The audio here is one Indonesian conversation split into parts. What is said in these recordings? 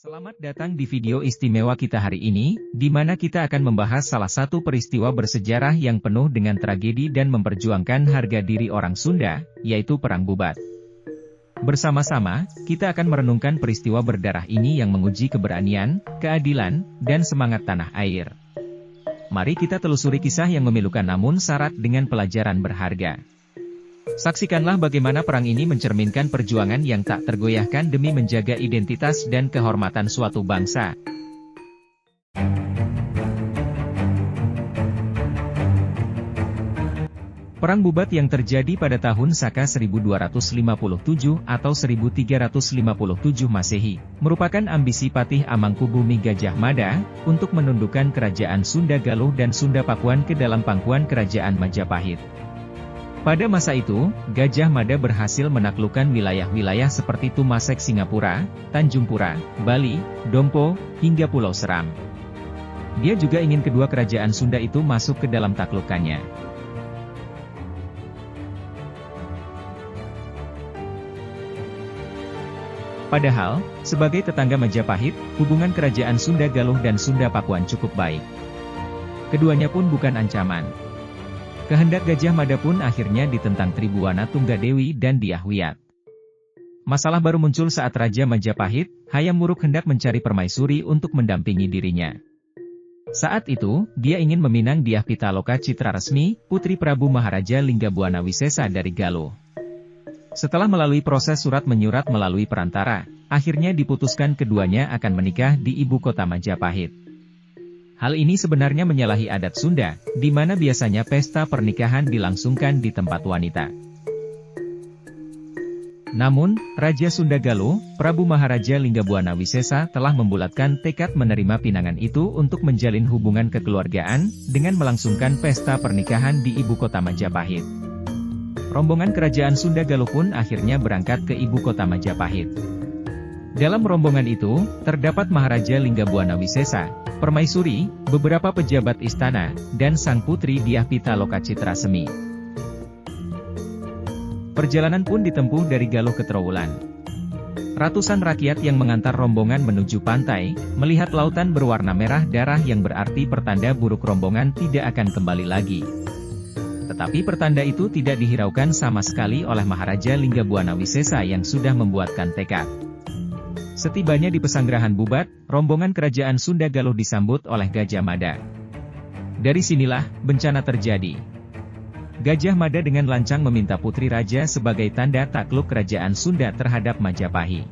Selamat datang di video istimewa kita hari ini, di mana kita akan membahas salah satu peristiwa bersejarah yang penuh dengan tragedi dan memperjuangkan harga diri orang Sunda, yaitu Perang Bubat. Bersama-sama, kita akan merenungkan peristiwa berdarah ini yang menguji keberanian, keadilan, dan semangat tanah air. Mari kita telusuri kisah yang memilukan namun syarat dengan pelajaran berharga. Saksikanlah bagaimana perang ini mencerminkan perjuangan yang tak tergoyahkan demi menjaga identitas dan kehormatan suatu bangsa. Perang Bubat yang terjadi pada tahun Saka 1257 atau 1357 Masehi, merupakan ambisi Patih Amangkubumi Gajah Mada, untuk menundukkan kerajaan Sunda Galuh dan Sunda Pakuan ke dalam pangkuan kerajaan Majapahit. Pada masa itu, Gajah Mada berhasil menaklukkan wilayah-wilayah seperti Tumasek Singapura, Tanjung Pura, Bali, Dompo, hingga Pulau Seram. Dia juga ingin kedua kerajaan Sunda itu masuk ke dalam taklukannya. Padahal, sebagai tetangga Majapahit, hubungan kerajaan Sunda Galuh dan Sunda Pakuan cukup baik. Keduanya pun bukan ancaman. Kehendak Gajah Mada pun akhirnya ditentang Tribuana Tunggadewi dan Dyah Wiyat. Masalah baru muncul saat Raja Majapahit, Hayam Wuruk hendak mencari permaisuri untuk mendampingi dirinya. Saat itu, dia ingin meminang Dyah Pitaloka Citraresmi, putri Prabu Maharaja Linggabuana Wisesa dari Galuh. Setelah melalui proses surat menyurat melalui perantara, akhirnya diputuskan keduanya akan menikah di ibu kota Majapahit. Hal ini sebenarnya menyalahi adat Sunda, di mana biasanya pesta pernikahan dilangsungkan di tempat wanita. Namun, Raja Sunda Galuh, Prabu Maharaja Linggabuana Wisesa telah membulatkan tekad menerima pinangan itu untuk menjalin hubungan kekeluargaan, dengan melangsungkan pesta pernikahan di ibu kota Majapahit. Rombongan kerajaan Sunda Galuh pun akhirnya berangkat ke ibu kota Majapahit. Dalam rombongan itu, terdapat Maharaja Linggabuana Wisesa, permaisuri, beberapa pejabat istana, dan sang putri Dyah Pitaloka Citrasemi. Perjalanan pun ditempuh dari Galuh ke Trowulan. Ratusan rakyat yang mengantar rombongan menuju pantai, melihat lautan berwarna merah darah yang berarti pertanda buruk rombongan tidak akan kembali lagi. Tetapi pertanda itu tidak dihiraukan sama sekali oleh Maharaja Linggabuana Wisesa yang sudah membuatkan tekad. Setibanya di Pesanggerahan Bubat, rombongan kerajaan Sunda Galuh disambut oleh Gajah Mada. Dari sinilah, bencana terjadi. Gajah Mada dengan lancang meminta putri raja sebagai tanda takluk kerajaan Sunda terhadap Majapahit.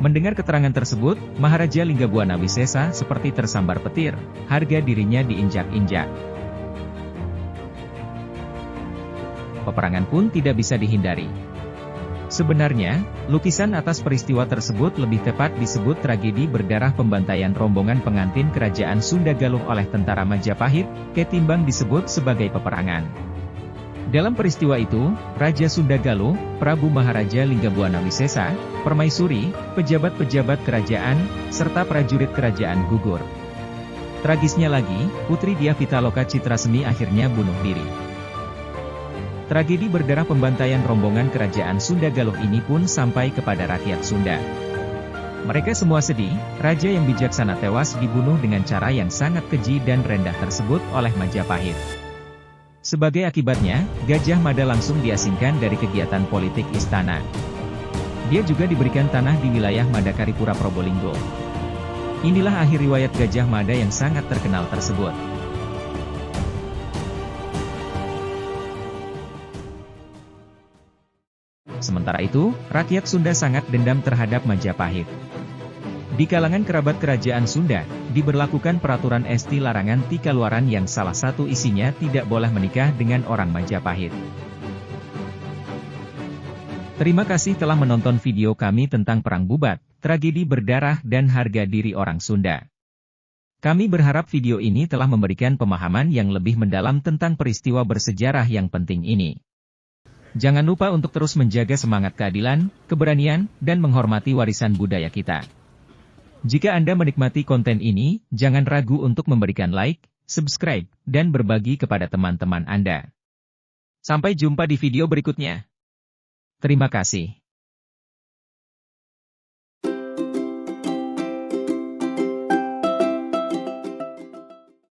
Mendengar keterangan tersebut, Maharaja Linggabuana Wisesa seperti tersambar petir, harga dirinya diinjak-injak. Peperangan pun tidak bisa dihindari. Sebenarnya, lukisan atas peristiwa tersebut lebih tepat disebut tragedi berdarah pembantaian rombongan pengantin kerajaan Sunda Galuh oleh tentara Majapahit, ketimbang disebut sebagai peperangan. Dalam peristiwa itu, Raja Sunda Galuh, Prabu Maharaja Linggabuana Wisesa, permaisuri, pejabat-pejabat kerajaan, serta prajurit kerajaan gugur. Tragisnya lagi, putri Dyah Pitaloka Citrasemi akhirnya bunuh diri. Tragedi berdarah pembantaian rombongan kerajaan Sunda Galuh ini pun sampai kepada rakyat Sunda. Mereka semua sedih, raja yang bijaksana tewas dibunuh dengan cara yang sangat keji dan rendah tersebut oleh Majapahit. Sebagai akibatnya, Gajah Mada langsung diasingkan dari kegiatan politik istana. Dia juga diberikan tanah di wilayah Madakaripura Probolinggo. Inilah akhir riwayat Gajah Mada yang sangat terkenal tersebut. Sementara itu, rakyat Sunda sangat dendam terhadap Majapahit. Di kalangan kerabat kerajaan Sunda, diberlakukan peraturan esti larangan tikaluaran yang salah satu isinya tidak boleh menikah dengan orang Majapahit. Terima kasih telah menonton video kami tentang Perang Bubat, tragedi berdarah dan harga diri orang Sunda. Kami berharap video ini telah memberikan pemahaman yang lebih mendalam tentang peristiwa bersejarah yang penting ini. Jangan lupa untuk terus menjaga semangat keadilan, keberanian, dan menghormati warisan budaya kita. Jika Anda menikmati konten ini, jangan ragu untuk memberikan like, subscribe, dan berbagi kepada teman-teman Anda. Sampai jumpa di video berikutnya. Terima kasih.